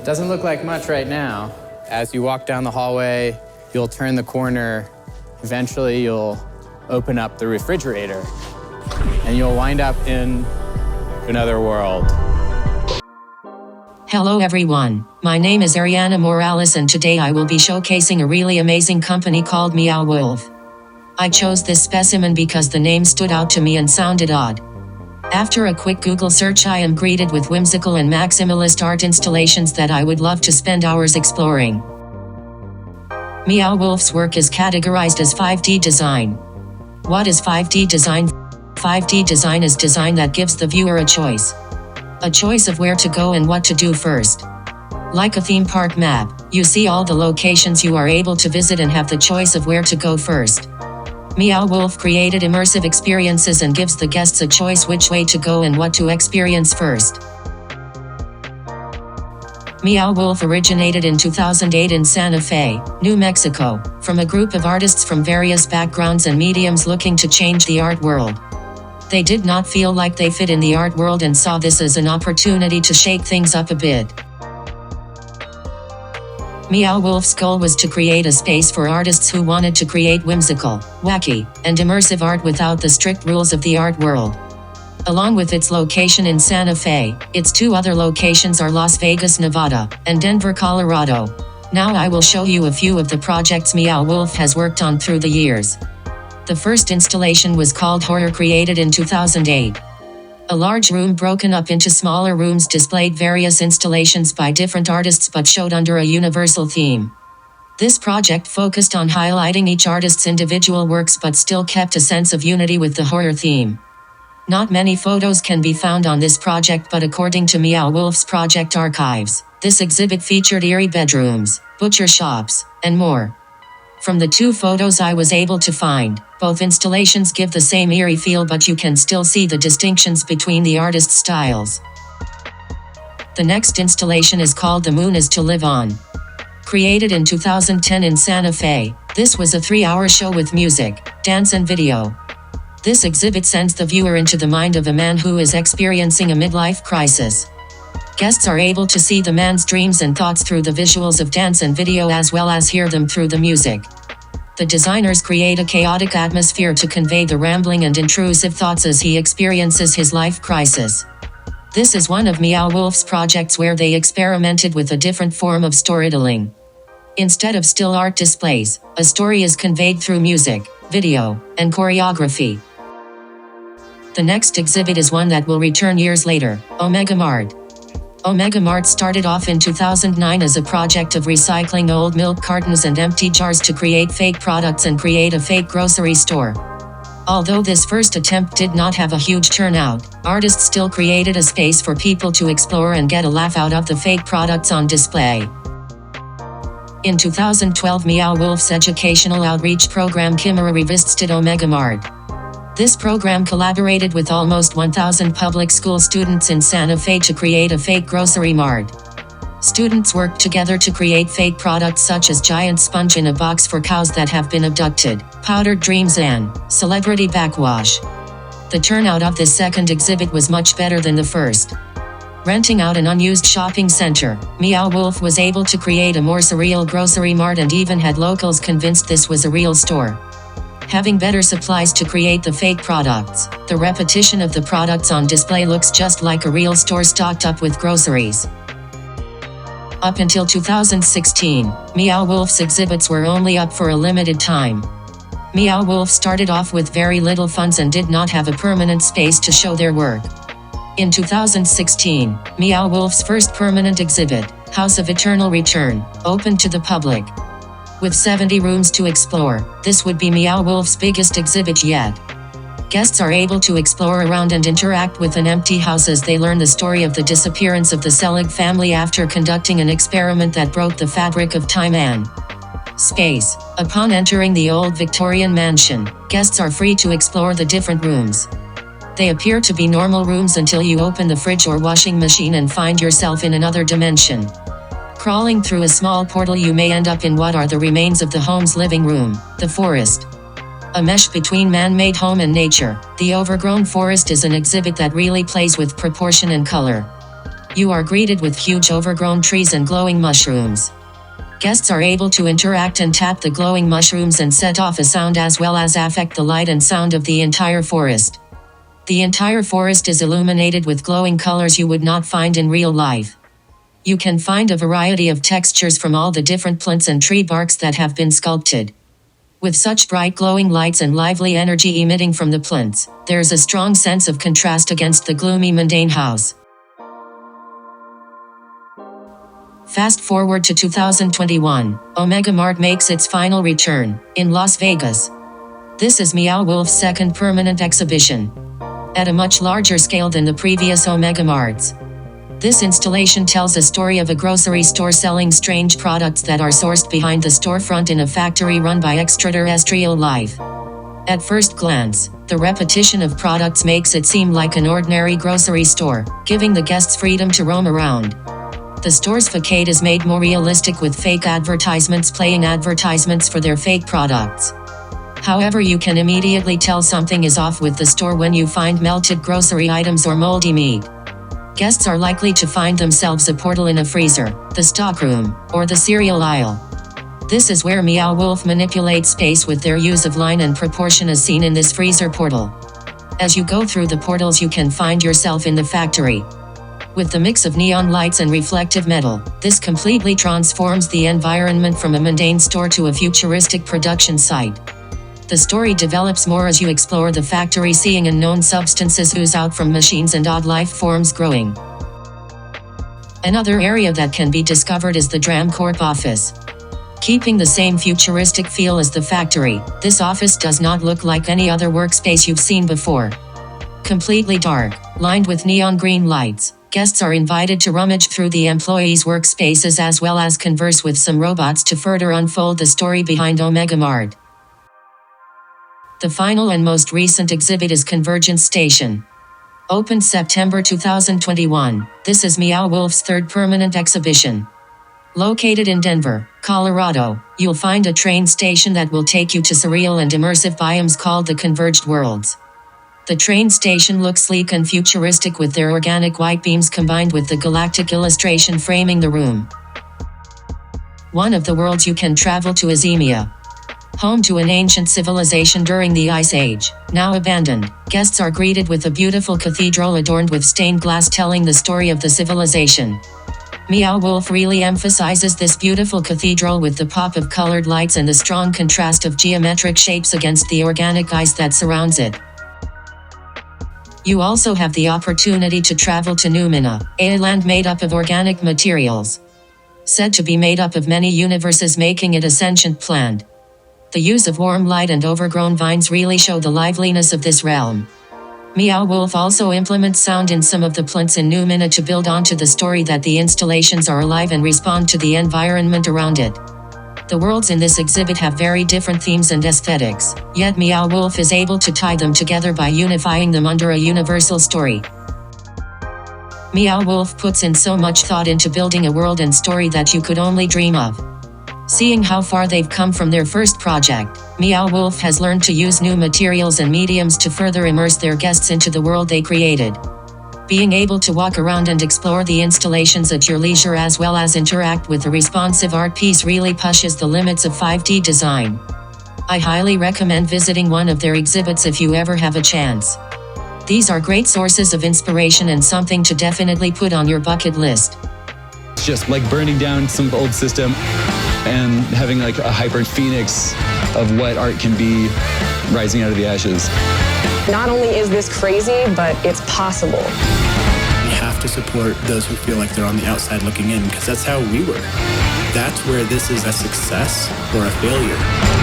Doesn't look like much right now. As you walk down the hallway, you'll turn the corner. Eventually, you'll open up the refrigerator, and you'll wind up in another world. Hello everyone, my name is Ariana Morales and today I will be showcasing a really amazing company called Meow Wolf. I chose this specimen because the name stood out to me and sounded odd. After a quick Google search, I am greeted with whimsical and maximalist art installations that I would love to spend hours exploring. Meow Wolf's work is categorized as 5D design. What is 5D design? 5D design is design that gives the viewer a choice. A choice of where to go and what to do first. Like a theme park map, you see all the locations you are able to visit and have the choice of where to go first. Meow Wolf created immersive experiences and gives the guests a choice which way to go and what to experience first. Meow Wolf originated in 2008 in Santa Fe, New Mexico, from a group of artists from various backgrounds and mediums looking to change the art world. They did not feel like they fit in the art world and saw this as an opportunity to shake things up a bit. Meow Wolf's goal was to create a space for artists who wanted to create whimsical, wacky, and immersive art without the strict rules of the art world. Along with its location in Santa Fe, its two other locations are Las Vegas, Nevada, and Denver, Colorado. Now I will show you a few of the projects Meow Wolf has worked on through the years. The first installation was called Horror, created in 2008. A large room broken up into smaller rooms displayed various installations by different artists but showed under a universal theme. This project focused on highlighting each artist's individual works but still kept a sense of unity with the horror theme. Not many photos can be found on this project, but according to Meow Wolf's project archives, this exhibit featured eerie bedrooms, butcher shops, and more. From the two photos I was able to find, both installations give the same eerie feel, but you can still see the distinctions between the artists' styles. The next installation is called The Moon is to Live On. Created in 2010 in Santa Fe, this was a 3-hour show with music, dance and video. This exhibit sends the viewer into the mind of a man who is experiencing a midlife crisis. Guests are able to see the man's dreams and thoughts through the visuals of dance and video, as well as hear them through the music. The designers create a chaotic atmosphere to convey the rambling and intrusive thoughts as he experiences his life crisis. This is one of Meow Wolf's projects where they experimented with a different form of storytelling. Instead of still art displays, a story is conveyed through music, video, and choreography. The next exhibit is one that will return years later, Omega Mart. Omega Mart started off in 2009 as a project of recycling old milk cartons and empty jars to create fake products and create a fake grocery store. Although this first attempt did not have a huge turnout, artists still created a space for people to explore and get a laugh out of the fake products on display. In 2012, Meow Wolf's educational outreach program Chimera revisited Omega Mart. This program collaborated with almost 1,000 public school students in Santa Fe to create a fake grocery mart. Students worked together to create fake products such as giant sponge in a box for cows that have been abducted, powdered dreams, and celebrity backwash. The turnout of this second exhibit was much better than the first. Renting out an unused shopping center, Meow Wolf was able to create a more surreal grocery mart and even had locals convinced this was a real store. Having better supplies to create the fake products, the repetition of the products on display looks just like a real store stocked up with groceries. Up until 2016, Meow Wolf's exhibits were only up for a limited time. Meow Wolf started off with very little funds and did not have a permanent space to show their work. In 2016, Meow Wolf's first permanent exhibit, House of Eternal Return, opened to the public. With 70 rooms to explore, this would be Meow Wolf's biggest exhibit yet. Guests are able to explore around and interact with an empty house as they learn the story of the disappearance of the Selig family after conducting an experiment that broke the fabric of time and space. Upon entering the old Victorian mansion, guests are free to explore the different rooms. They appear to be normal rooms until you open the fridge or washing machine and find yourself in another dimension. Crawling through a small portal, you may end up in what are the remains of the home's living room, the forest. A mesh between man-made home and nature, the overgrown forest is an exhibit that really plays with proportion and color. You are greeted with huge overgrown trees and glowing mushrooms. Guests are able to interact and tap the glowing mushrooms and set off a sound as well as affect the light and sound of the entire forest. The entire forest is illuminated with glowing colors you would not find in real life. You can find a variety of textures from all the different plants and tree barks that have been sculpted. With such bright glowing lights and lively energy emitting from the plants, there's a strong sense of contrast against the gloomy mundane house. Fast forward to 2021, Omega Mart makes its final return, in Las Vegas. This is Meow Wolf's second permanent exhibition, at a much larger scale than the previous Omega Marts. This installation tells a story of a grocery store selling strange products that are sourced behind the storefront in a factory run by extraterrestrial life. At first glance, the repetition of products makes it seem like an ordinary grocery store, giving the guests freedom to roam around. The store's facade is made more realistic with fake advertisements playing advertisements for their fake products. However, you can immediately tell something is off with the store when you find melted grocery items or moldy meat. Guests are likely to find themselves a portal in a freezer, the stockroom, or the cereal aisle. This is where Meow Wolf manipulates space with their use of line and proportion as seen in this freezer portal. As you go through the portals, you can find yourself in the factory. With the mix of neon lights and reflective metal, this completely transforms the environment from a mundane store to a futuristic production site. The story develops more as you explore the factory, seeing unknown substances ooze out from machines and odd life forms growing. Another area that can be discovered is the Dram Corp office. Keeping the same futuristic feel as the factory, this office does not look like any other workspace you've seen before. Completely dark, lined with neon green lights, guests are invited to rummage through the employees' workspaces as well as converse with some robots to further unfold the story behind Omega Mart. The final and most recent exhibit is Convergence Station. Opened September 2021, this is Meow Wolf's third permanent exhibition. Located in Denver, Colorado, you'll find a train station that will take you to surreal and immersive biomes called the Converged Worlds. The train station looks sleek and futuristic with their organic white beams combined with the galactic illustration framing the room. One of the worlds you can travel to is Meow. Home to an ancient civilization during the Ice Age, now abandoned, guests are greeted with a beautiful cathedral adorned with stained glass telling the story of the civilization. Meow Wolf really emphasizes this beautiful cathedral with the pop of colored lights and the strong contrast of geometric shapes against the organic ice that surrounds it. You also have the opportunity to travel to Numina, a land made up of organic materials. Said to be made up of many universes, making it a sentient plant. The use of warm light and overgrown vines really show the liveliness of this realm. Meow Wolf also implements sound in some of the plants in Numina to build onto the story that the installations are alive and respond to the environment around it. The worlds in this exhibit have very different themes and aesthetics, yet Meow Wolf is able to tie them together by unifying them under a universal story. Meow Wolf puts in so much thought into building a world and story that you could only dream of. Seeing how far they've come from their first project, Meow Wolf has learned to use new materials and mediums to further immerse their guests into the world they created. Being able to walk around and explore the installations at your leisure as well as interact with a responsive art piece really pushes the limits of 5D design. I highly recommend visiting one of their exhibits if you ever have a chance. These are great sources of inspiration and something to definitely put on your bucket list. It's just like burning down some old system and having like a hyper phoenix of what art can be rising out of the ashes. Not only is this crazy, but it's possible. We have to support those who feel like they're on the outside looking in, because that's how we were. That's where this is a success or a failure.